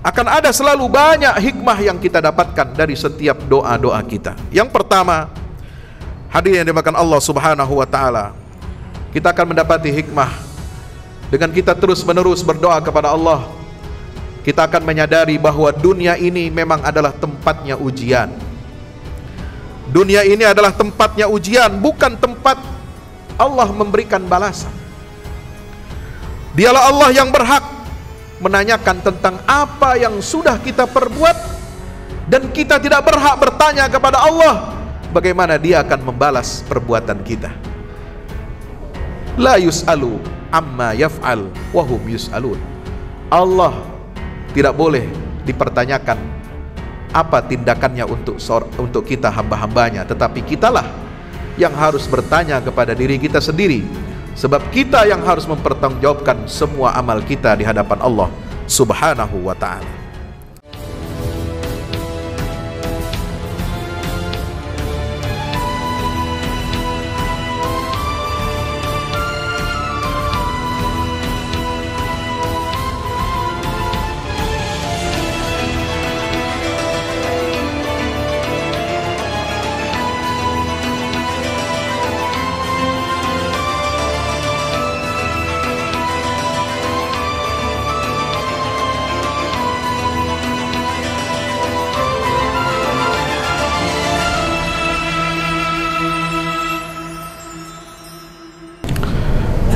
akan ada selalu banyak hikmah yang kita dapatkan dari setiap doa-doa kita. Yang pertama, hadirin yang dimakan Allah Subhanahu wa taala, kita akan mendapati hikmah dengan kita terus-menerus berdoa kepada Allah. Kita akan menyadari bahwa dunia ini memang adalah tempatnya ujian. Dunia ini adalah tempatnya ujian, bukan tempat Allah memberikan balasan. Dialah Allah yang berhak menanyakan tentang apa yang sudah kita perbuat, dan kita tidak berhak bertanya kepada Allah bagaimana Dia akan membalas perbuatan kita. La yus'alu amma yaf'al wa hum yus'alun. Allah tidak boleh dipertanyakan apa tindakannya untuk kita hamba-hambanya, tetapi kitalah yang harus bertanya kepada diri kita sendiri, sebab kita yang harus mempertanggungjawabkan semua amal kita di hadapan Allah Subhanahu wa ta'ala.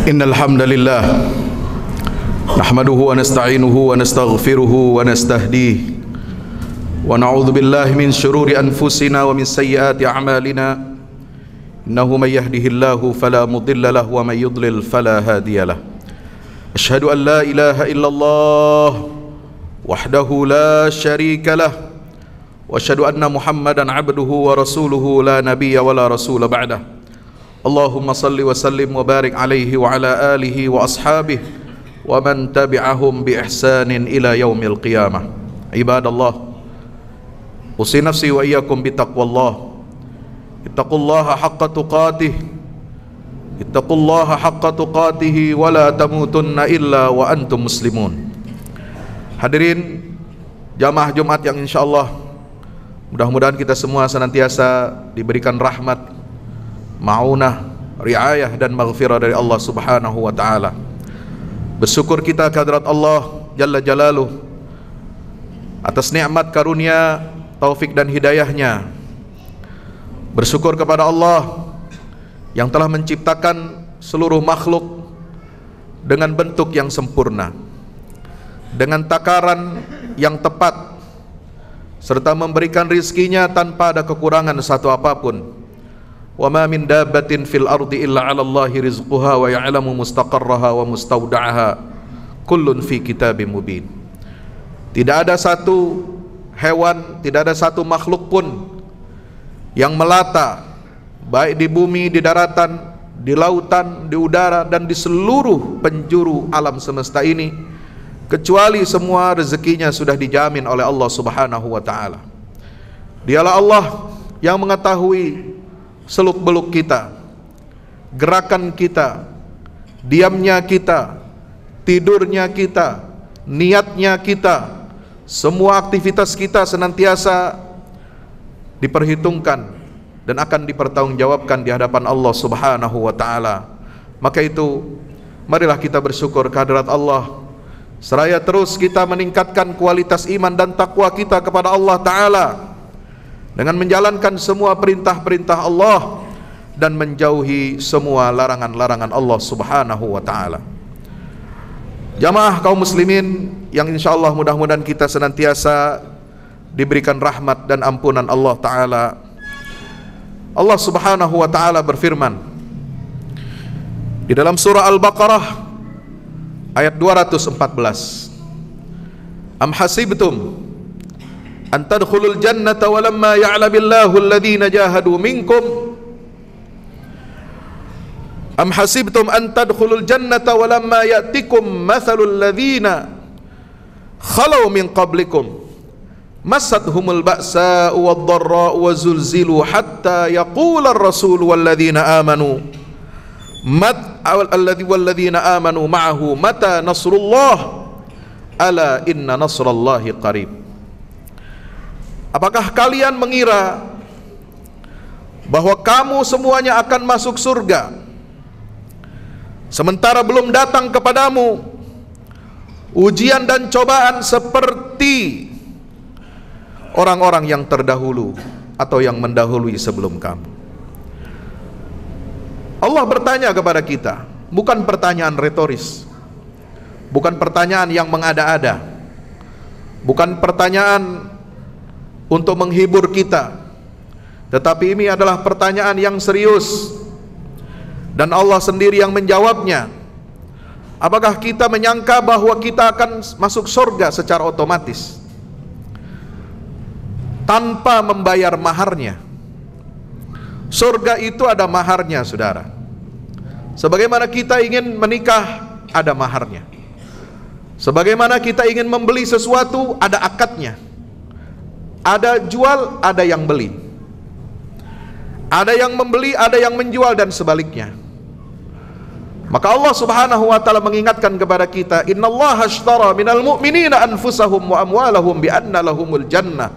Innal hamdalillah nahmaduhu wa nasta'inuhu wa nastaghfiruhu wa nastahdihi wa na'udzu billahi min shururi anfusina wa min sayyiati a'malina. Innahu may yahdihillahu fala mudilla lahu wa may yudlil fala hadiya lahu. Asyhadu an la ilaha illallah wahdahu la syarika lah wa asyhadu anna Muhammadan 'abduhu wa rasuluhu la nabiyya wa la rasula ba'dah. Allahumma salli wa sallim wa barik alaihi wa ala alihi wa ashabihi wa man tabi'ahum bi ihsanin ila yaumil qiyamah. Ibadallah, usi nafsi wa iyyakum bi taqwallah. Ittaqullaha haqqa tuqatih. Ittaqullaha haqqa tuqatih wa la tamutunna illa wa antum muslimun. Hadirin jamaah Jumat yang insyaallah mudah-mudahan kita semua senantiasa diberikan rahmat, ma'unah, riayah dan maghfirah dari Allah Subhanahu wa ta'ala. Bersyukur kita kehadirat Allah Jalla Jalaluh atas nikmat karunia, taufik dan hidayahnya. Bersyukur kepada Allah yang telah menciptakan seluruh makhluk dengan bentuk yang sempurna, dengan takaran yang tepat, serta memberikan rizkinya tanpa ada kekurangan satu apapun. Wa ma min dabbatin fil ardi illa 'ala Allahi rizquha wa ya'lamu mustaqarraha wa mustawda'aha kullun fi kitabim mubin. Tidak ada satu hewan, tidak ada satu makhluk pun yang melata, baik di bumi, di daratan, di lautan, di udara, dan di seluruh penjuru alam semesta ini, kecuali semua rezekinya sudah dijamin oleh Allah Subhanahu wa ta'ala. Dialah Allah yang mengetahui seluk-beluk kita, gerakan kita, diamnya kita, tidurnya kita, niatnya kita, semua aktivitas kita senantiasa diperhitungkan dan akan dipertanggungjawabkan di hadapan Allah Subhanahu wa ta'ala. Maka itu marilah kita bersyukur kehadirat Allah, seraya terus kita meningkatkan kualitas iman dan takwa kita kepada Allah ta'ala dengan menjalankan semua perintah-perintah Allah dan menjauhi semua larangan-larangan Allah Subhanahu wa ta'ala. Jamaah kaum muslimin yang insyaallah mudah-mudahan kita senantiasa diberikan rahmat dan ampunan Allah ta'ala. Allah Subhanahu wa ta'ala berfirman di dalam surah Al-Baqarah ayat 214, Am hasibtum an tadkhulul jannata walamma ya'lamillahu alladhina jahadu minkum. Am hasibtum an tadkhulul jannata walamma ya'tikum mathalul ladzina khalau min qablikum massathumul ba'sa'u wad-dharra'u wa zulzilu hatta yaqula ar-rasulu walladzina amanu walladzina amanu ma'ahu mata nasrullah ala inna nasrallahi qarib. Apakah kalian mengira bahwa kamu semuanya akan masuk surga sementara belum datang kepadamu ujian dan cobaan seperti orang-orang yang terdahulu atau yang mendahului sebelum kamu? Allah bertanya kepada kita, bukan pertanyaan retoris, bukan pertanyaan yang mengada-ada, bukan pertanyaan untuk menghibur kita, tetapi ini adalah pertanyaan yang serius, dan Allah sendiri yang menjawabnya. Apakah kita menyangka bahwa kita akan masuk surga secara otomatis tanpa membayar maharnya? Surga itu ada maharnya, saudara. Sebagaimana kita ingin menikah, ada maharnya. Sebagaimana kita ingin membeli sesuatu, ada akadnya. Ada jual, ada yang beli. Ada yang membeli, ada yang menjual, dan sebaliknya. Maka Allah Subhanahu wa taala mengingatkan kepada kita, innallaha ashtara minal mu'minina anfusahum wa amwalahum bi anna lahumul jannah.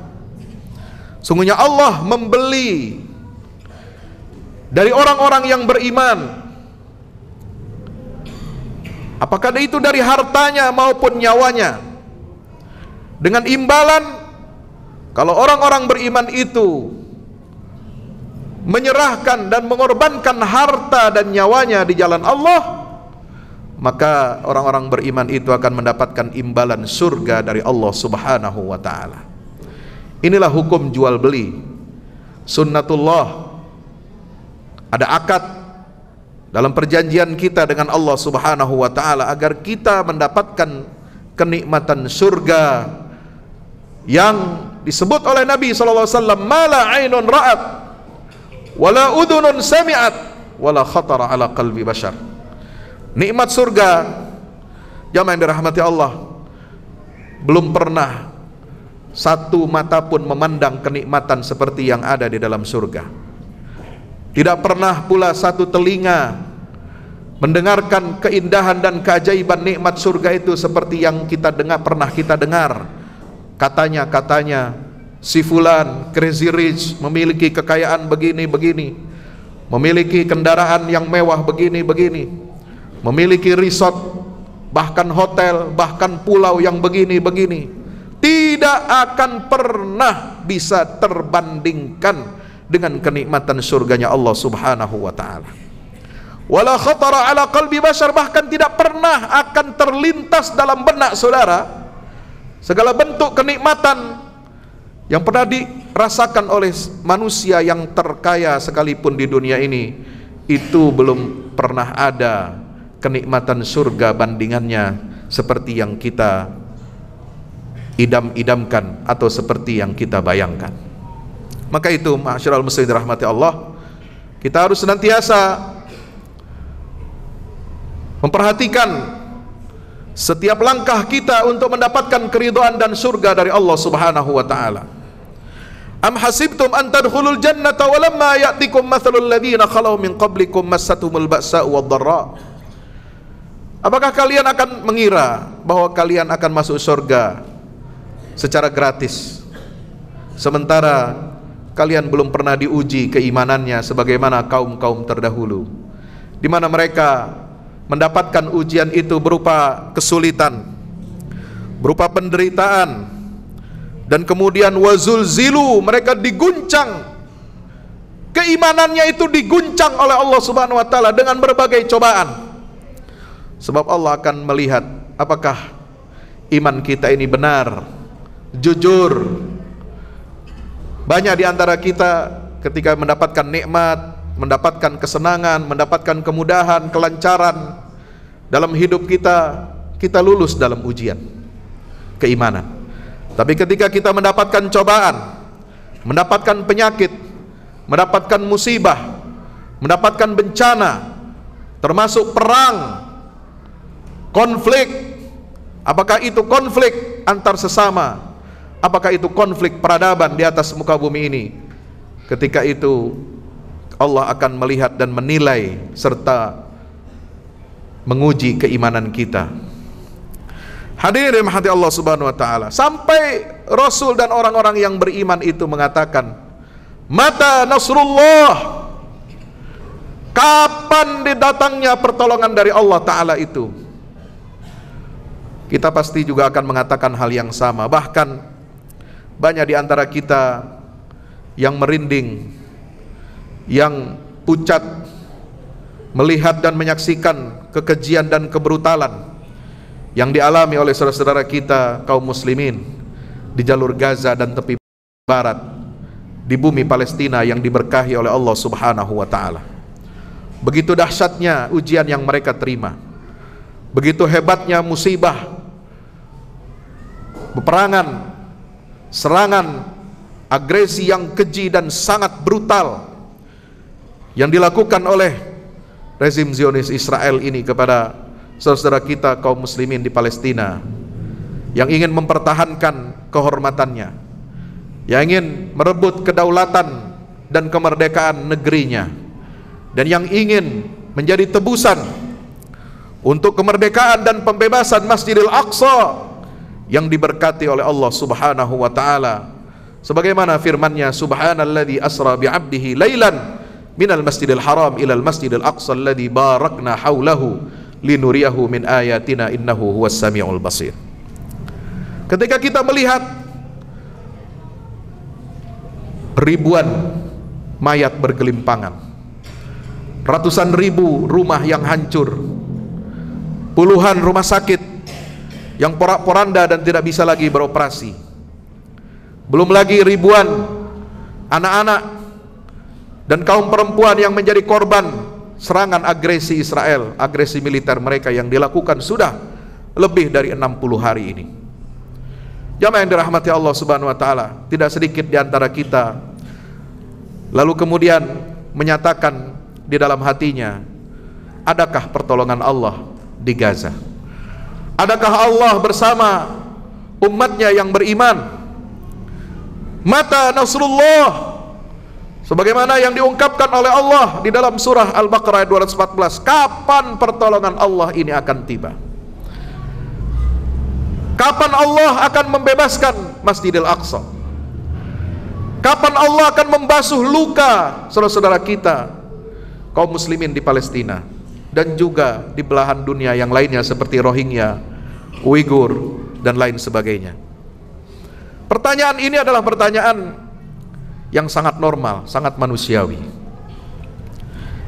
Sungguhnya Allah membeli dari orang-orang yang beriman, apakah itu dari hartanya maupun nyawanya, dengan imbalan kalau orang-orang beriman itu menyerahkan dan mengorbankan harta dan nyawanya di jalan Allah, maka orang-orang beriman itu akan mendapatkan imbalan surga dari Allah Subhanahu wa taala. Inilah hukum jual beli, sunnatullah. Ada akad dalam perjanjian kita dengan Allah Subhanahu wa taala agar kita mendapatkan kenikmatan surga yang disebut oleh Nabi sallallahu alaihi wasallam, mala ainun ra'at wala udhunun sami'at wala khatara ala qalbi bashar. Nikmat surga, jamaah yang dirahmati Allah, belum pernah satu mata pun memandang kenikmatan seperti yang ada di dalam surga. Tidak pernah pula satu telinga mendengarkan keindahan dan keajaiban nikmat surga itu seperti yang kita dengar, pernah kita dengar. Katanya si fulan crazy rich, memiliki kekayaan begini-begini, memiliki kendaraan yang mewah begini-begini, memiliki resort, bahkan hotel, bahkan pulau yang begini-begini. Tidak akan pernah bisa terbandingkan dengan kenikmatan surganya Allah Subhanahu wa taala. Wala khatara ala qalbi bashar, bahkan tidak pernah akan terlintas dalam benak saudara segala bentuk kenikmatan yang pernah dirasakan oleh manusia yang terkaya sekalipun di dunia ini, itu belum pernah ada kenikmatan surga bandingannya seperti yang kita idam-idamkan atau seperti yang kita bayangkan. Maka itu, ma'asyiral muslimin dirahmati Allah, kita harus senantiasa memperhatikan setiap langkah kita untuk mendapatkan keridhaan dan surga dari Allah Subhanahu wa taala. Am hasibtum an tadkhulul jannata wa lamma ya'tikum mathalul ladzina khalau min qablikum massatumul ba'sa'u wad-dharra. Apakah kalian akan mengira bahwa kalian akan masuk surga secara gratis sementara kalian belum pernah diuji keimanannya sebagaimana kaum-kaum terdahulu, di mana mereka mendapatkan ujian itu berupa kesulitan, berupa penderitaan, dan kemudian wazulzilu, mereka diguncang, keimanannya itu diguncang oleh Allah Subhanahu wa taala dengan berbagai cobaan. Sebab Allah akan melihat apakah iman kita ini benar, jujur. Banyak di antara kita ketika mendapatkan nikmat, mendapatkan kesenangan, mendapatkan kemudahan, kelancaran dalam hidup kita, kita lulus dalam ujian keimanan. Tapi ketika kita mendapatkan cobaan, mendapatkan penyakit, mendapatkan musibah, mendapatkan bencana, termasuk perang, konflik, apakah itu konflik antar sesama, apakah itu konflik peradaban di atas muka bumi ini, ketika itu Allah akan melihat dan menilai serta menguji keimanan kita. Hadirin rahmati Allah Subhanahu wa taala, sampai Rasul dan orang-orang yang beriman itu mengatakan, "Mata nasrullah?" Kapan didatangnya pertolongan dari Allah taala itu? Kita pasti juga akan mengatakan hal yang sama. Bahkan banyak di antara kita yang merinding, yang pucat melihat dan menyaksikan kekejian dan kebrutalan yang dialami oleh saudara-saudara kita kaum muslimin di jalur Gaza dan tepi barat, di bumi Palestina yang diberkahi oleh Allah Subhanahu wa taala. Begitu dahsyatnya ujian yang mereka terima, begitu hebatnya musibah, peperangan, serangan, agresi yang keji dan sangat brutal yang dilakukan oleh rezim Zionis Israel ini kepada saudara kita kaum muslimin di Palestina yang ingin mempertahankan kehormatannya, yang ingin merebut kedaulatan dan kemerdekaan negerinya, dan yang ingin menjadi tebusan untuk kemerdekaan dan pembebasan Masjidil Aqsa yang diberkati oleh Allah Subhanahu wa taala, sebagaimana firman-Nya, subhanalladzi asra bi'abdihi lailan minal masjidil haram ilal masjidil aqsa alladzi barakna haulahu linuriyahu min ayatina innahu huwas samiul basir. Ketika kita melihat ribuan mayat bergelimpangan, ratusan ribu rumah yang hancur, puluhan rumah sakit yang porak-poranda dan tidak bisa lagi beroperasi, belum lagi ribuan anak-anak dan kaum perempuan yang menjadi korban serangan agresi Israel, agresi militer mereka yang dilakukan sudah lebih dari 60 hari ini. Jamaah yang dirahmati Allah Subhanahu wa taala, tidak sedikit di antara kita lalu kemudian menyatakan di dalam hatinya, adakah pertolongan Allah di Gaza? Adakah Allah bersama umatnya yang beriman? Mata nasrullah, sebagaimana yang diungkapkan oleh Allah di dalam surah Al-Baqarah 214, kapan pertolongan Allah ini akan tiba? Kapan Allah akan membebaskan Masjidil Aqsa? Kapan Allah akan membasuh luka saudara-saudara kita kaum muslimin di Palestina dan juga di belahan dunia yang lainnya seperti Rohingya, Uighur dan lain sebagainya? Pertanyaan ini adalah pertanyaan yang sangat normal, sangat manusiawi.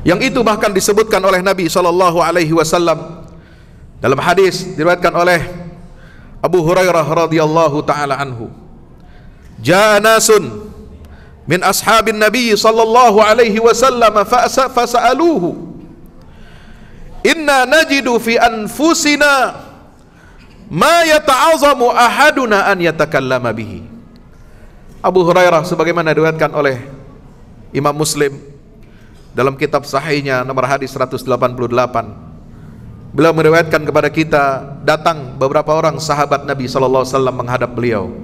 Yang itu bahkan disebutkan oleh Nabi SAW dalam hadis diriwayatkan oleh Abu Hurairah radhiyallahu taala anhu. Jaa nasun min ashabin Nabi sallallahu alaihi wasallam fasa'aluhu, inna najidu fi anfusina ma yata'azamu ahaduna an yatakallama bihi. Abu Hurairah sebagaimana diriwayatkan oleh Imam Muslim dalam kitab sahihnya nomor hadis 188, beliau meriwayatkan kepada kita, datang beberapa orang sahabat Nabi SAW menghadap beliau.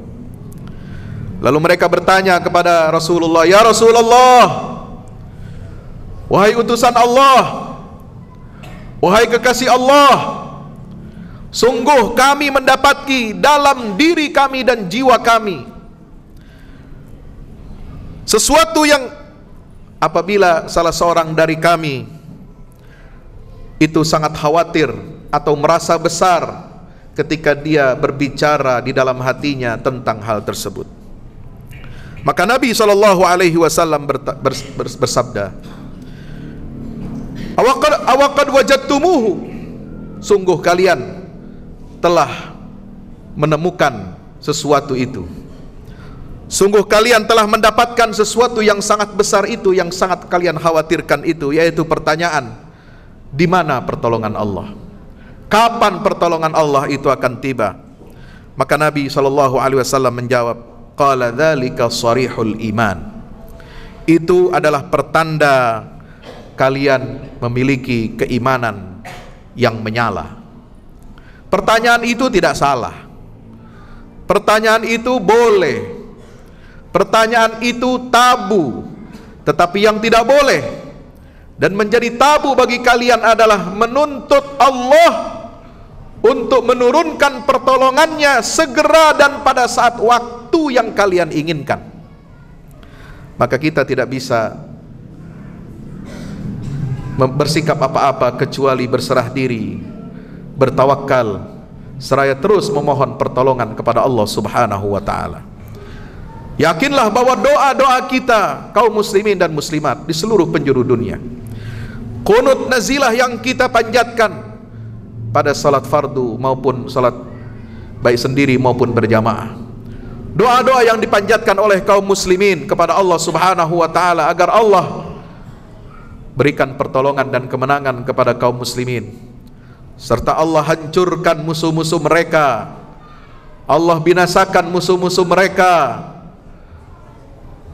Lalu mereka bertanya kepada Rasulullah, "Ya Rasulullah, wahai utusan Allah, wahai kekasih Allah, sungguh kami mendapati dalam diri kami dan jiwa kami sesuatu yang apabila salah seorang dari kami itu sangat khawatir atau merasa besar ketika dia berbicara di dalam hatinya tentang hal tersebut." Maka Nabi SAW bersabda, "Awaqad wajadtumuhu, sungguh kalian telah menemukan sesuatu itu. Sungguh kalian telah mendapatkan sesuatu yang sangat besar itu, yang sangat kalian khawatirkan itu, yaitu pertanyaan, di mana pertolongan Allah? Kapan pertolongan Allah itu akan tiba?" Maka Nabi SAW menjawab, qala dzalika sharihul iman, itu adalah pertanda kalian memiliki keimanan yang menyala. Pertanyaan itu tidak salah, pertanyaan itu boleh, pertanyaan itu tabu. Tetapi yang tidak boleh dan menjadi tabu bagi kalian adalah menuntut Allah untuk menurunkan pertolongannya segera dan pada saat waktu yang kalian inginkan. Maka kita tidak bisa bersikap apa-apa kecuali berserah diri, bertawakal, seraya terus memohon pertolongan kepada Allah Subhanahu wa ta'ala. Yakinlah bahwa doa-doa kita kaum muslimin dan muslimat di seluruh penjuru dunia, qunut nazilah yang kita panjatkan pada salat fardu maupun salat baik sendiri maupun berjamaah, doa-doa yang dipanjatkan oleh kaum muslimin kepada Allah Subhanahu wa ta'ala agar Allah berikan pertolongan dan kemenangan kepada kaum muslimin, serta Allah hancurkan musuh-musuh mereka, Allah binasakan musuh-musuh mereka.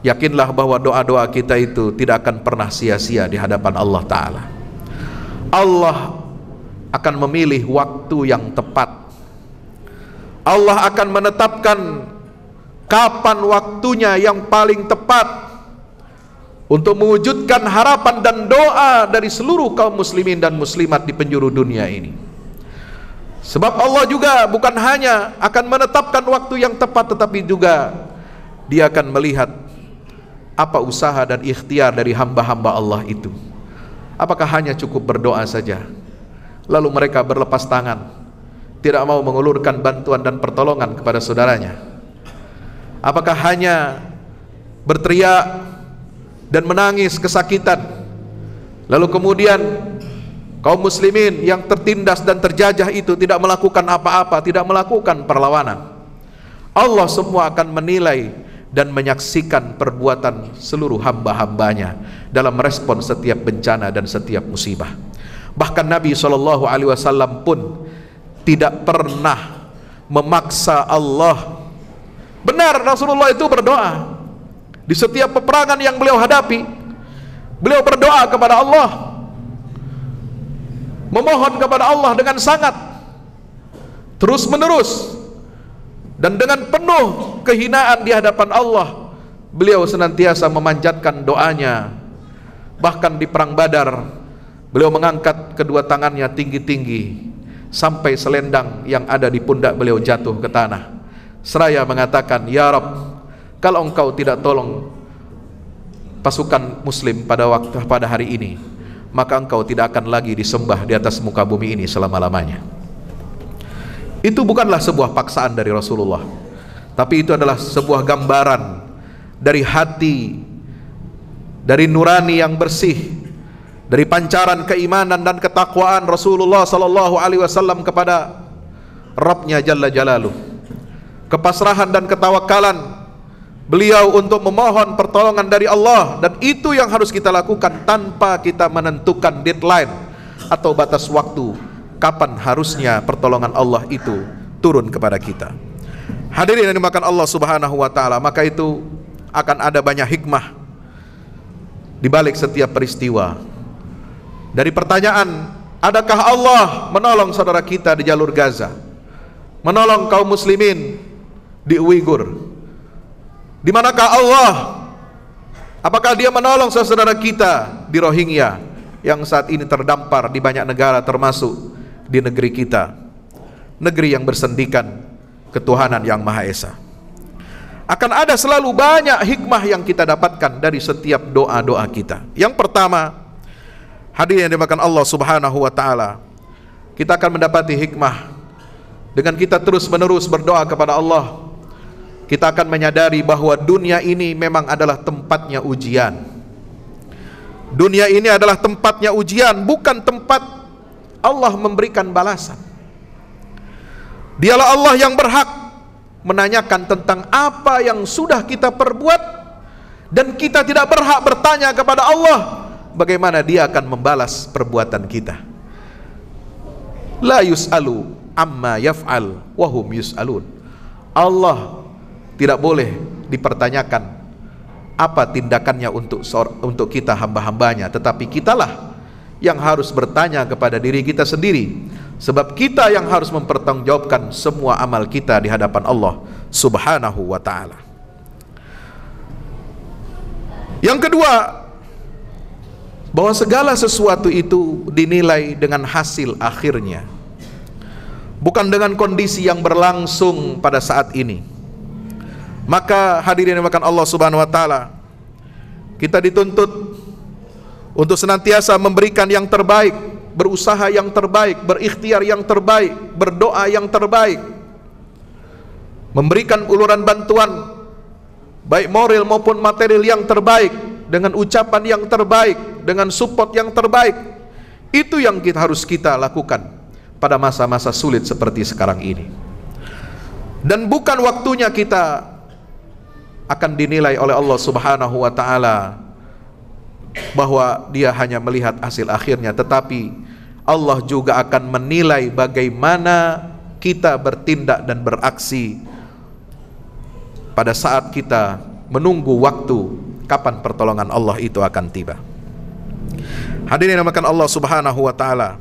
Yakinlah bahwa doa-doa kita itu tidak akan pernah sia-sia di hadapan Allah Ta'ala. Allah akan memilih waktu yang tepat. Allah akan menetapkan kapan waktunya yang paling tepat untuk mewujudkan harapan dan doa dari seluruh kaum muslimin dan muslimat di penjuru dunia ini. Sebab Allah juga bukan hanya akan menetapkan waktu yang tepat, tetapi juga Dia akan melihat apa usaha dan ikhtiar dari hamba-hamba Allah itu. Apakah hanya cukup berdoa saja lalu mereka berlepas tangan, tidak mau mengulurkan bantuan dan pertolongan kepada saudaranya? Apakah hanya berteriak dan menangis kesakitan, lalu kemudian kaum muslimin yang tertindas dan terjajah itu tidak melakukan apa-apa, tidak melakukan perlawanan? Allah semua akan menilai dan menyaksikan perbuatan seluruh hamba-hambanya dalam merespon setiap bencana dan setiap musibah. Bahkan Nabi SAW pun tidak pernah memaksa Allah. Benar, Rasulullah itu berdoa di setiap peperangan yang beliau hadapi. Beliau berdoa kepada Allah, memohon kepada Allah dengan sangat terus menerus, dan dengan penuh kehinaan di hadapan Allah beliau senantiasa memanjatkan doanya. Bahkan di perang Badar beliau mengangkat kedua tangannya tinggi-tinggi sampai selendang yang ada di pundak beliau jatuh ke tanah, seraya mengatakan, "Ya Rabb, kalau engkau tidak tolong pasukan muslim pada hari ini, maka engkau tidak akan lagi disembah di atas muka bumi ini selama-lamanya." Itu bukanlah sebuah paksaan dari Rasulullah, tapi itu adalah sebuah gambaran dari hati, dari nurani yang bersih, dari pancaran keimanan dan ketakwaan Rasulullah SAW kepada Rabbnya Jalla Jalaluh, kepasrahan dan ketawakalan beliau untuk memohon pertolongan dari Allah. Dan itu yang harus kita lakukan tanpa kita menentukan deadline atau batas waktu kapan harusnya pertolongan Allah itu turun kepada kita. Hadirin yang dimuliakan Allah Subhanahu wa ta'ala, maka itu akan ada banyak hikmah di balik setiap peristiwa. Dari pertanyaan, adakah Allah menolong saudara kita di jalur Gaza, menolong kaum muslimin di Uighur? Di manakah Allah? Apakah Dia menolong saudara kita di Rohingya yang saat ini terdampar di banyak negara, termasuk di negeri kita, negeri yang bersendikan ketuhanan yang Maha Esa? Akan ada selalu banyak hikmah yang kita dapatkan dari setiap doa-doa kita. Yang pertama, hadirin yang dimuliakan Allah Subhanahu wa ta'ala, kita akan mendapati hikmah dengan kita terus-menerus berdoa kepada Allah. Kita akan menyadari bahwa dunia ini memang adalah tempatnya ujian. Dunia ini adalah tempatnya ujian, bukan tempat Allah memberikan balasan. Dialah Allah yang berhak menanyakan tentang apa yang sudah kita perbuat, dan kita tidak berhak bertanya kepada Allah bagaimana Dia akan membalas perbuatan kita. La yus'alu amma yaf'al wa hum yus'alun. Allah tidak boleh dipertanyakan apa tindakannya untuk kita hamba-hambanya, tetapi kitalah yang harus bertanya kepada diri kita sendiri, sebab kita yang harus mempertanggungjawabkan semua amal kita di hadapan Allah Subhanahu wa ta'ala. Yang kedua, bahwa segala sesuatu itu dinilai dengan hasil akhirnya, bukan dengan kondisi yang berlangsung pada saat ini. Maka hadirin yang dimuliakan Allah Subhanahu wa taala, kita dituntut untuk senantiasa memberikan yang terbaik, berusaha yang terbaik, berikhtiar yang terbaik, berdoa yang terbaik, memberikan uluran bantuan baik moral maupun material yang terbaik, dengan ucapan yang terbaik, dengan support yang terbaik. Itu yang harus kita lakukan pada masa-masa sulit seperti sekarang ini. Dan bukan waktunya kita akan dinilai oleh Allah Subhanahu wa taala bahwa dia hanya melihat hasil akhirnya, tetapi Allah juga akan menilai bagaimana kita bertindak dan beraksi pada saat kita menunggu waktu kapan pertolongan Allah itu akan tiba. Hadirin yang dimuliakan Allah Subhanahu wa taala,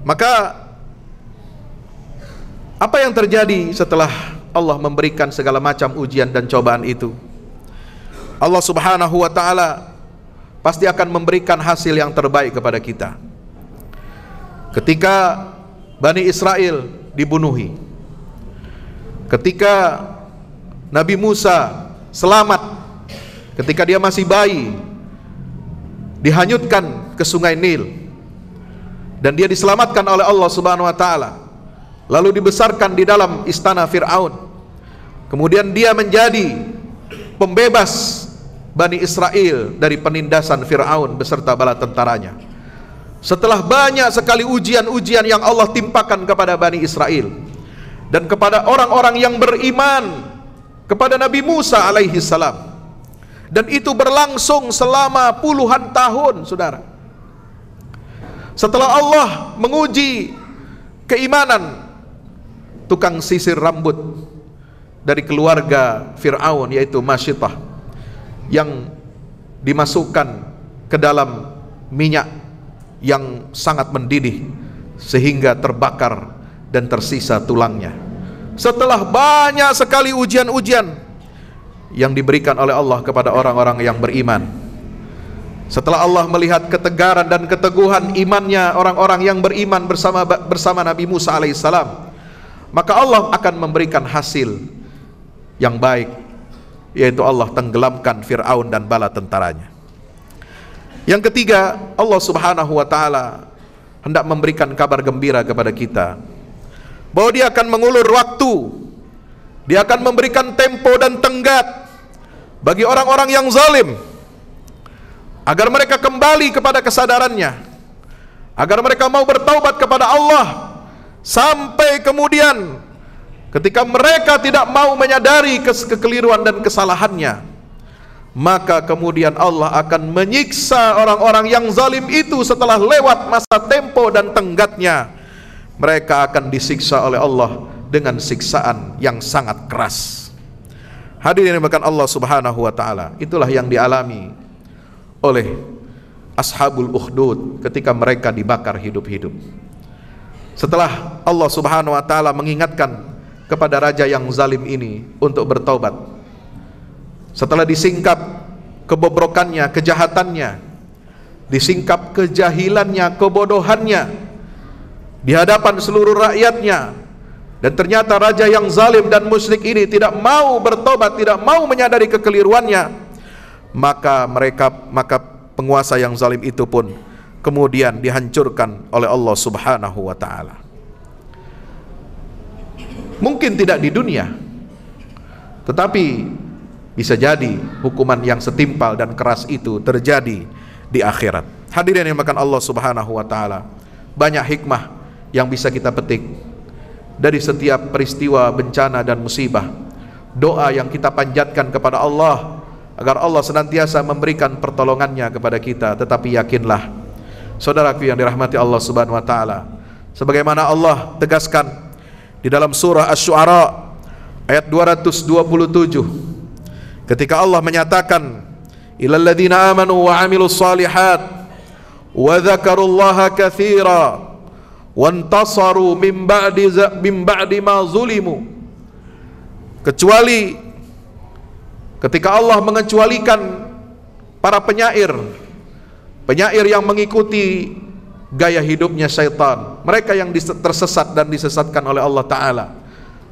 maka apa yang terjadi setelah Allah memberikan segala macam ujian dan cobaan itu? Allah Subhanahu wa taala pasti akan memberikan hasil yang terbaik kepada kita. Ketika Bani Israel dibunuhi, ketika Nabi Musa selamat ketika dia masih bayi, dihanyutkan ke sungai Nil, dan dia diselamatkan oleh Allah Subhanahu wa taala, lalu dibesarkan di dalam istana Fir'aun. Kemudian dia menjadi pembebas Bani Israel dari penindasan Fir'aun beserta bala tentaranya. Setelah banyak sekali ujian-ujian yang Allah timpakan kepada Bani Israel dan kepada orang-orang yang beriman kepada Nabi Musa alaihi salam, dan itu berlangsung selama puluhan tahun, saudara. Setelah Allah menguji keimanan tukang sisir rambut dari keluarga Fir'aun, yaitu Masyitah, yang dimasukkan ke dalam minyak yang sangat mendidih sehingga terbakar dan tersisa tulangnya. Setelah banyak sekali ujian-ujian yang diberikan oleh Allah kepada orang-orang yang beriman, setelah Allah melihat ketegaran dan keteguhan imannya orang-orang yang beriman bersama Nabi Musa alaihissalam, maka Allah akan memberikan hasil yang baik, yaitu Allah tenggelamkan Fir'aun dan bala tentaranya. Yang ketiga, Allah Subhanahu wa taala hendak memberikan kabar gembira kepada kita bahwa dia akan mengulur waktu, dia akan memberikan tempo dan tenggat bagi orang-orang yang zalim, agar mereka kembali kepada kesadarannya, agar mereka mau bertaubat kepada Allah, sampai kemudian ketika mereka tidak mau menyadari kekeliruan dan kesalahannya, maka kemudian Allah akan menyiksa orang-orang yang zalim itu. Setelah lewat masa tempo dan tenggatnya, mereka akan disiksa oleh Allah dengan siksaan yang sangat keras. Hadirin yang dimuliakan Allah Subhanahu wa taala, itulah yang dialami oleh Ashabul Ukhdud ketika mereka dibakar hidup-hidup. Setelah Allah Subhanahu wa taala mengingatkan kepada raja yang zalim ini untuk bertaubat, setelah disingkap kebobrokannya, kejahatannya, disingkap kejahilannya, kebodohannya di hadapan seluruh rakyatnya, dan ternyata raja yang zalim dan musyrik ini tidak mau bertobat, tidak mau menyadari kekeliruannya, maka penguasa yang zalim itu pun kemudian dihancurkan oleh Allah Subhanahu wa taala. Mungkin tidak di dunia, tetapi bisa jadi hukuman yang setimpal dan keras itu terjadi di akhirat. Hadirin yang dimuliakan Allah Subhanahu wa taala, banyak hikmah yang bisa kita petik dari setiap peristiwa bencana dan musibah. Doa yang kita panjatkan kepada Allah agar Allah senantiasa memberikan pertolongannya kepada kita. Tetapi yakinlah, saudaraku yang dirahmati Allah Subhanahu wa taala, sebagaimana Allah tegaskan di dalam surah Asy-Syu'ara ayat 227, ketika Allah menyatakan, ilal ladzina amanu wa 'amilus shalihat wa dzakarullaha katsira wantasaru min ba'di ma zulimu, kecuali ketika Allah mengecualikan para penyair yang mengikuti gaya hidupnya syaitan, mereka yang tersesat dan disesatkan oleh Allah Ta'ala.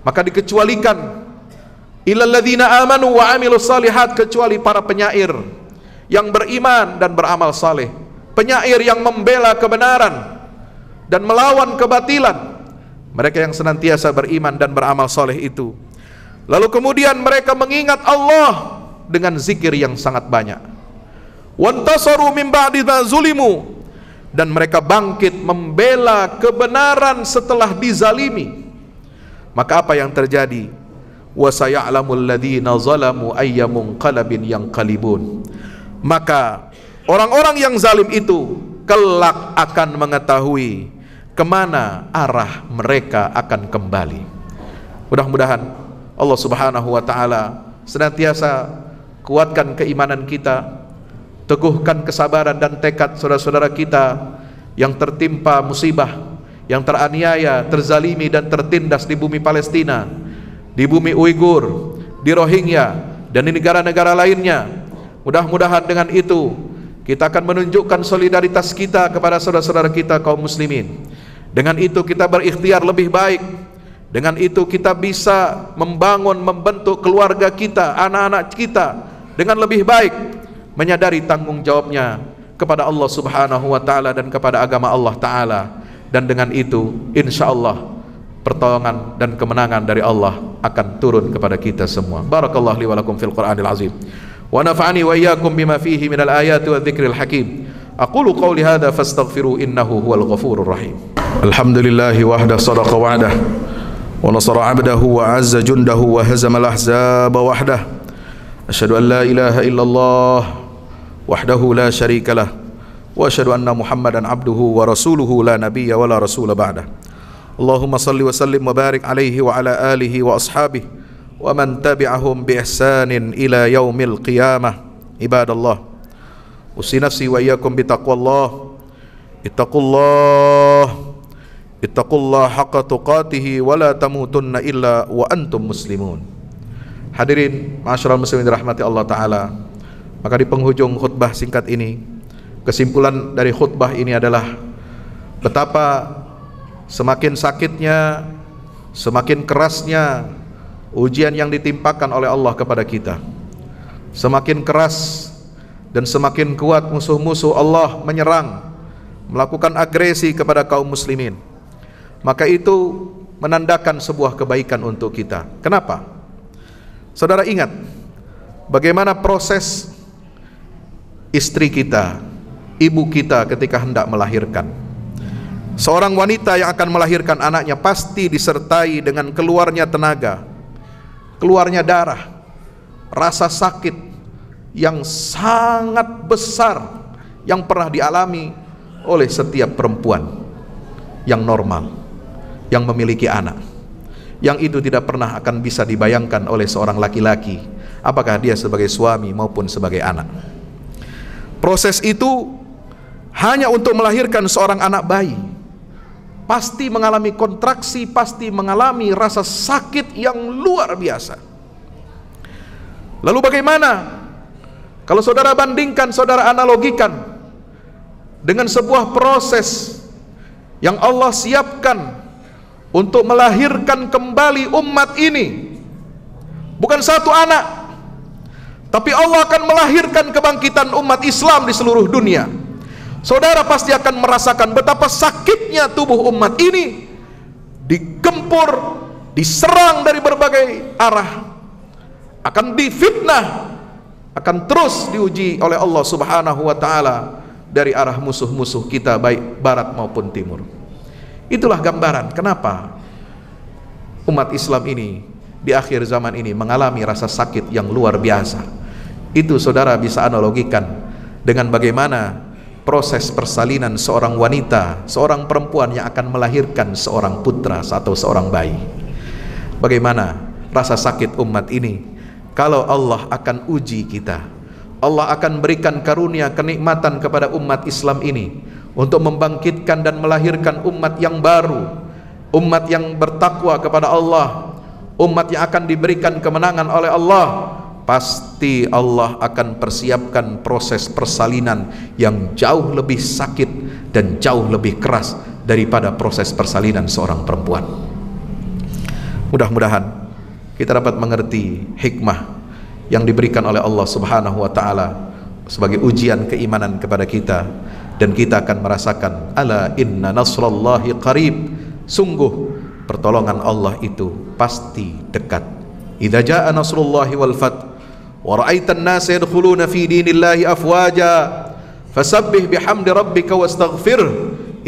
Maka dikecualikan illal ladzina amanu wa amilus salihat, kecuali para penyair yang beriman dan beramal saleh, penyair yang membela kebenaran dan melawan kebatilan, mereka yang senantiasa beriman dan beramal saleh itu. Lalu kemudian mereka mengingat Allah dengan zikir yang sangat banyak. Wantasaru min ba'di ma zulimu, dan mereka bangkit membela kebenaran setelah dizalimi. Maka apa yang terjadi? Wa saya'lamul ladzina zalamu ayya munqalabin yanqalibun. Maka orang-orang yang zalim itu kelak akan mengetahui kemana arah mereka akan kembali. Mudah-mudahan Allah Subhanahu wa Ta'ala senantiasa kuatkan keimanan kita, teguhkan kesabaran dan tekad saudara-saudara kita yang tertimpa musibah, yang teraniaya, terzalimi dan tertindas di bumi Palestina, di bumi Uighur, di Rohingya, dan di negara-negara lainnya. Mudah-mudahan dengan itu kita akan menunjukkan solidaritas kita kepada saudara-saudara kita kaum muslimin. Dengan itu kita berikhtiar lebih baik. Dengan itu kita bisa membangun, membentuk keluarga kita, anak-anak kita dengan lebih baik, menyadari tanggung jawabnya kepada Allah Subhanahu wa Ta'ala dan kepada agama Allah Ta'ala. Dan dengan itu insya Allah pertolongan dan kemenangan dari Allah akan turun kepada kita semua. Barakallahu li wa lakum fil Qur'anil azim, wa nafa'ani wa iyyakum bima fihi minal ayati wa dzikril hakim. Aqulu qawli hadza fastaghfiru innahu huwal ghafurur rahim. Alhamdulillahi wahda sadaqa wa'dah wa nasara 'abdahu wa 'azza jundahu wa hazama al-ahzaba wahdah. Asyhadu an la ilaha illallah wahdahu la syarika lah wa asyhadu anna Muhammadan 'abduhu wa rasuluhu la nabiyya wa la rasula ba'dah. Allahumma salli wa sallim wa barik alaihi wa ala alihi wa ashabihi wa man tabi'ahum bi ihsanin ila yaumil qiyamah. Ibadallah, usi nafsi wa iyyakum bi taqwallah. Ittaqullah haqqa tuqatih wa la tamutunna illa wa antum muslimun. Hadirin ma'asyiral muslimin dirahmati Allah Ta'ala, maka di penghujung khutbah singkat ini, kesimpulan dari khutbah ini adalah betapa semakin sakitnya, semakin kerasnya ujian yang ditimpakan oleh Allah kepada kita. Semakin keras dan semakin kuat musuh-musuh Allah menyerang, melakukan agresi kepada kaum muslimin. Maka itu menandakan sebuah kebaikan untuk kita. Kenapa? Saudara ingat bagaimana proses istri kita, ibu kita ketika hendak melahirkan. Seorang wanita yang akan melahirkan anaknya pasti disertai dengan keluarnya tenaga, keluarnya darah, rasa sakit yang sangat besar yang pernah dialami oleh setiap perempuan yang normal, yang memiliki anak. Yang itu tidak pernah akan bisa dibayangkan oleh seorang laki-laki, apakah dia sebagai suami maupun sebagai anak. Proses itu hanya untuk melahirkan seorang anak bayi, pasti mengalami kontraksi, pasti mengalami rasa sakit yang luar biasa. Lalu bagaimana kalau saudara bandingkan, saudara analogikan dengan sebuah proses yang Allah siapkan untuk melahirkan kembali umat ini? Bukan satu anak, tapi Allah akan melahirkan kebangkitan umat Islam di seluruh dunia. Saudara pasti akan merasakan betapa sakitnya tubuh umat ini, digempur, diserang dari berbagai arah, akan difitnah, akan terus diuji oleh Allah Subhanahu wa Ta'ala dari arah musuh-musuh kita, baik barat maupun timur. Itulah gambaran kenapa umat Islam ini di akhir zaman ini mengalami rasa sakit yang luar biasa. Itu saudara bisa analogikan dengan bagaimana proses persalinan seorang wanita, seorang perempuan yang akan melahirkan seorang putra atau seorang bayi. Bagaimana rasa sakit umat ini kalau Allah akan uji kita. Allah akan berikan karunia kenikmatan kepada umat Islam ini untuk membangkitkan dan melahirkan umat yang baru, umat yang bertakwa kepada Allah, umat yang akan diberikan kemenangan oleh Allah. Pasti Allah akan persiapkan proses persalinan yang jauh lebih sakit dan jauh lebih keras daripada proses persalinan seorang perempuan. Mudah-mudahan kita dapat mengerti hikmah yang diberikan oleh Allah Subhanahu wa taala sebagai ujian keimanan kepada kita, dan kita akan merasakan ala inna nasrallahi qarib, sungguh pertolongan Allah itu pasti dekat. Idza jaa nasrullahi wal fath wa ra'aitan nasa yadkhuluna fi dinillahi afwaja fasabbih bihamdi rabbika wastaghfir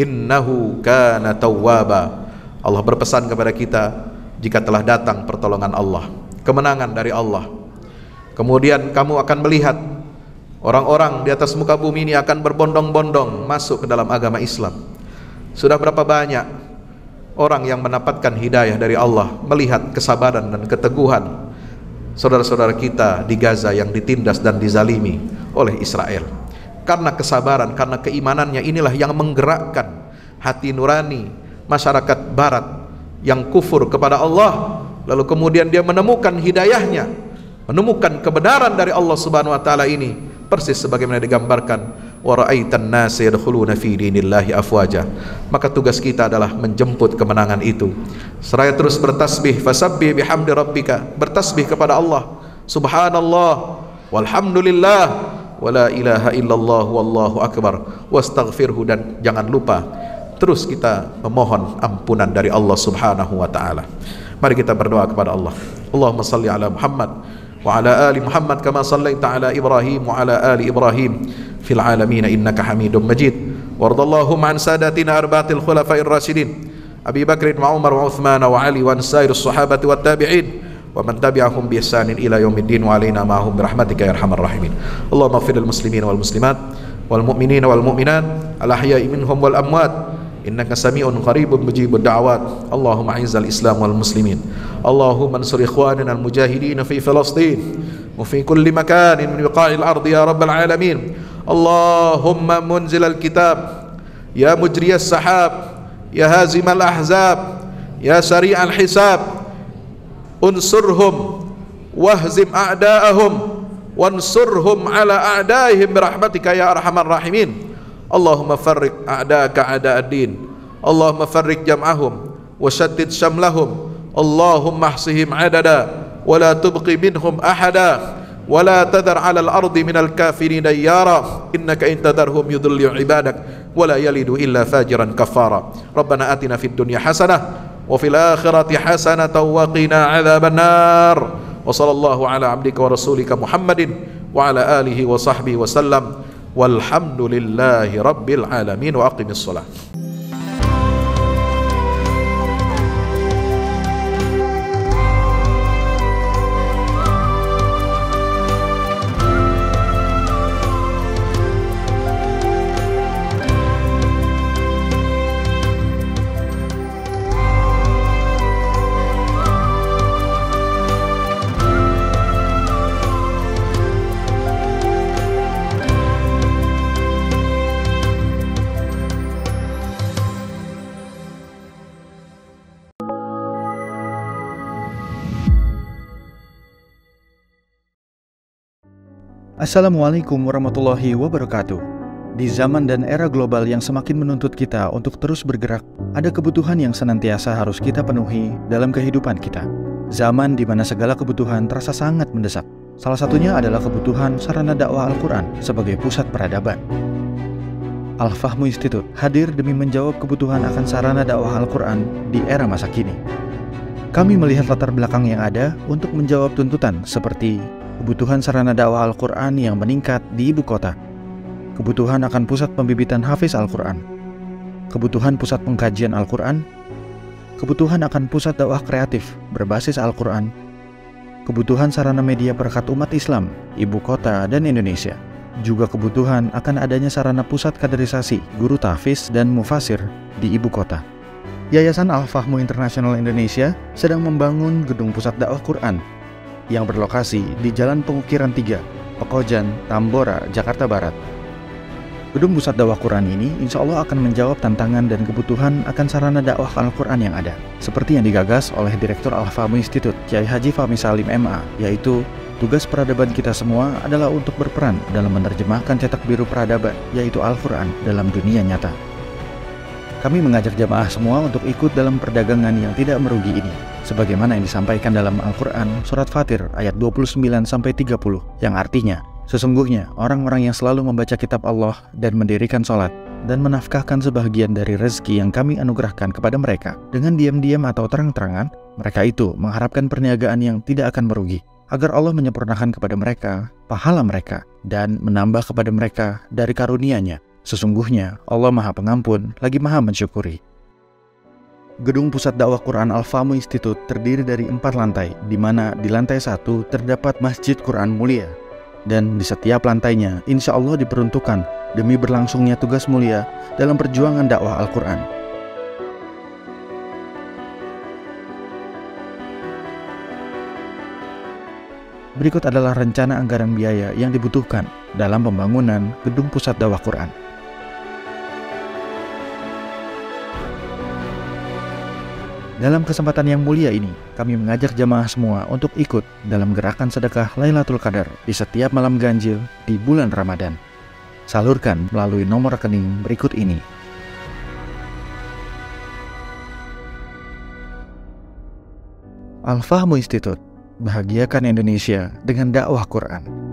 innahu kana tawwaba. Allah berpesan kepada kita, jika telah datang pertolongan Allah, kemenangan dari Allah, kemudian kamu akan melihat orang-orang di atas muka bumi ini akan berbondong-bondong masuk ke dalam agama Islam. Sudah berapa banyak orang yang mendapatkan hidayah dari Allah melihat kesabaran dan keteguhan saudara-saudara kita di Gaza yang ditindas dan dizalimi oleh Israel. Karena kesabaran, karena keimanannya inilah yang menggerakkan hati nurani masyarakat barat yang kufur kepada Allah, lalu kemudian dia menemukan hidayahnya, menemukan kebenaran dari Allah Subhanahu wa taala ini, persis sebagaimana digambarkan wa ra'aitan nasa yadkhuluna fi dinillahi afwaja. Maka tugas kita adalah menjemput kemenangan itu. Seraya terus bertasbih, fasabbih bihamdi rabbika, bertasbih kepada Allah, subhanallah walhamdulillah wala ilaha illallah wallahu akbar wastaghfirhu, dan jangan lupa terus kita memohon ampunan dari Allah Subhanahu wa taala. Mari kita berdoa kepada Allah. Allahumma salli ala Muhammad wa ala ali Muhammad kama sallaita ala Ibrahim wa ala ali Ibrahim fil alamin innaka Hamidum Majid. Wardallahum an sadatina arba'atil khulafa'ir rasyidin Abi Bakr wa Umar wa Uthman wa Ali wa sairus sahabati wat tabi'in wa man tabi'ahum bi ihsanin ila yaumiddin wa alaina ma'hum bi rahmatika ya arhamar rahimin. Allahumma ighfir lil muslimin wal muslimat wal mu'minina wal mu'minat al ahya'i minhum wal amwat innaka sami'un qaribun mujibud da'awat. Allahumma izzal islam wal muslimin, Allahumma ansur ikhwanina al mujahidin fi Filastin wa fi kulli makanin min biqa'il ardi ya rabbal alamin. Allahumma munzil al kitab ya mujriyas sahab ya hazimal ahzab ya sari'al hisab unsurhum wahzim a'da'ahum wansurhum ala a'daihim birahmatika ya arhamar rahimin. Allahumma farriq a'da'aka a'da'ad-din, Allahumma farriq jam'ahum wa shaddid shamlahum, Allahumma ahsihim adada wa la tubqi minhum ahada wa la tadhar 'ala al-ardi minal kafirin dayyara innaka in tadharhum yudhillu 'ibadak wa la yalidu illa fajiran kafara. Rabbana atina fid dunya hasanah wa fil akhirati hasanatan wa qina 'adzaban nar. Wa sallallahu ala 'abdika wa rasulika Muhammadin wa ala alihi wa sahbihi wa sallam. Walhamdulillahi rabbil alamin wa aqimis shalah. Assalamualaikum warahmatullahi wabarakatuh. Di zaman dan era global yang semakin menuntut kita untuk terus bergerak, ada kebutuhan yang senantiasa harus kita penuhi dalam kehidupan kita. Zaman di mana segala kebutuhan terasa sangat mendesak. Salah satunya adalah kebutuhan sarana dakwah Al-Quran sebagai pusat peradaban. Al-Fahmu Institute hadir demi menjawab kebutuhan akan sarana dakwah Al-Quran di era masa kini. Kami melihat latar belakang yang ada untuk menjawab tuntutan seperti kebutuhan sarana dakwah Al-Quran yang meningkat di ibu kota, kebutuhan akan pusat pembibitan hafiz Al-Quran, kebutuhan pusat pengkajian Al-Quran, kebutuhan akan pusat dakwah kreatif berbasis Al-Quran, kebutuhan sarana media perekat umat Islam, ibu kota dan Indonesia, juga kebutuhan akan adanya sarana pusat kaderisasi guru tahfiz dan mufasir di ibu kota. Yayasan Al-Fahmu International Indonesia sedang membangun gedung pusat dakwah Quran yang berlokasi di Jalan Pengukiran 3, Pekojan, Tambora, Jakarta Barat. Gedung pusat dakwah Quran ini insya Allah akan menjawab tantangan dan kebutuhan akan sarana dakwah Al-Quran yang ada, seperti yang digagas oleh Direktur Al-Fahmu Institute, Kiai Haji Fahmi Salim MA, yaitu tugas peradaban kita semua adalah untuk berperan dalam menerjemahkan cetak biru peradaban, yaitu Al-Quran dalam dunia nyata. Kami mengajak jamaah semua untuk ikut dalam perdagangan yang tidak merugi ini, sebagaimana yang disampaikan dalam Al-Quran Surat Fatir ayat 29-30, yang artinya, sesungguhnya orang-orang yang selalu membaca kitab Allah dan mendirikan sholat, dan menafkahkan sebahagian dari rezeki yang kami anugerahkan kepada mereka, dengan diam-diam atau terang-terangan, mereka itu mengharapkan perniagaan yang tidak akan merugi, agar Allah menyempurnakan kepada mereka pahala mereka, dan menambah kepada mereka dari karunia-Nya. Sesungguhnya Allah Maha Pengampun lagi Maha Mensyukuri. Gedung Pusat Dakwah Quran Al-Fahmu Institute terdiri dari 4 lantai, di mana di lantai 1 terdapat Masjid Quran Mulia, dan di setiap lantainya insya Allah diperuntukkan demi berlangsungnya tugas mulia dalam perjuangan dakwah Al-Quran. Berikut adalah rencana anggaran biaya yang dibutuhkan dalam pembangunan Gedung Pusat Dakwah Quran. Dalam kesempatan yang mulia ini, kami mengajak jamaah semua untuk ikut dalam gerakan sedekah Lailatul Qadar di setiap malam ganjil di bulan Ramadan. Salurkan melalui nomor rekening berikut ini. Al-Fahmu Institute, bahagiakan Indonesia dengan dakwah Quran.